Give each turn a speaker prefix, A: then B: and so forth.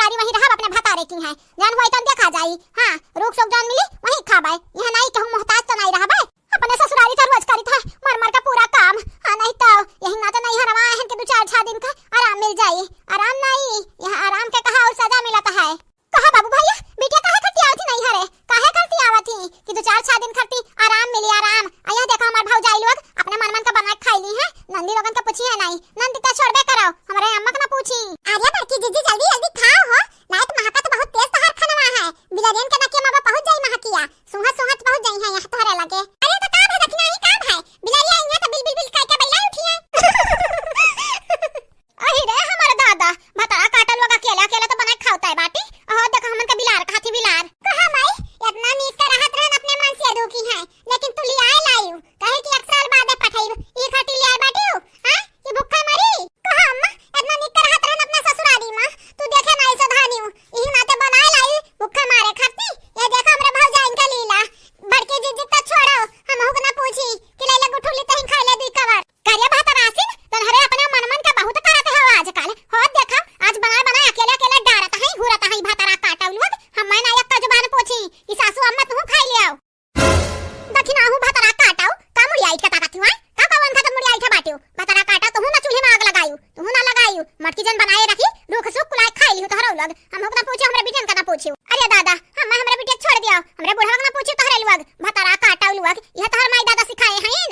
A: ससुरारी वहीं रहा अपने भतारे की है जान होई तन देखा जाई। हां रुक सोक जान मिली वहीं खाबाई यहां नहीं कहूं मोहताज तो नहीं रहा भाई अपने ससुरारी तो रोज करी था मर मर का पूरा काम। हां नहीं तो यही ना तो नहीं हरवा है कि 2-4 दिन का आराम मिल जाई। आराम नहीं यहां आराम के कहा और सजा मिलता है। कहा बाबू भैया बिटिया काहे खती आवती नहीं हरे काहे खती आवती कि 2-4 दिन खती आराम मिली आराम। आया देखो हमार भौजाई लोग अपने मन का बना खाई ली है नंदी लोगन का पूछी है नहीं नंदी का छोड़बे करो हमारे अम्मा का ना पूछी। अरे बड़की जीजी जल्दी जल्दी खाओ हो नहीं तो महका तो बहुत तेज तोहर खाना है बिलरियन के नके मां पहुंच जाई महकिया सुहा सुहा पहुंच जाई है यहां तोहरे लगे। अरे तो काम है दक्षिणा ही काम है बिलरिया यहां तो बिल बिल बिल कह के बैला उठी है। अहि रे हमारे दादा बता काटल लोग अकेला अकेला तो बना खावता है बाटी और देखो हमन का बिलार खाती बिलार कहा माई इतना नीक का रहत रहन अपने मन से दुखी है लेकिन तू लियाए लायू कहे कि 1 साल बाद पठाई ई खाती लियाए बाटी हो। हां ये भूखा मरी कहा अम्मा इतना नीक का रहत रहन अपना ससुरारी मां तू देखे नहीं सधानी हूं ई नाते बनाए लाई भूखा मारे खाती ये देखो हमरे भौजाई इनका लीला बड़के जीजी तो छोड़ो हम हो ना पूछी कि लैला गुठुली तही खा ले दी कवर करिया बात रासिन तनहरे अपने मन का बहुत करत है आजकल हो देखा आज बना अकेले अकेले डारत है घुरत है भातरा काटल लोग हम मैं ना एक जुबान पूछी कि सासू अम्मा तू खाई ले आओ दखिना हूं भातरा काटाओ का मुड़ी आई का ताकत हुआ का कवन था मुड़ी आई था बाटियो भातरा काटा तो हूं ना चूल्हे में आग लगायू तू ना लगायू मटकी जन बनाए रखी रूख सुख कुलाए खाई ली तोहरा लोग हम होक ना पूछे हमरे बिटियन का ना पूछियो। अरे दादा हम हमरे बिटिया छोड़ दिया हमरे बुढ़वा का ना पूछियो तोहरे लोग भातरा काटाओ लोग यह तोहर माई दादा सिखाए हैं।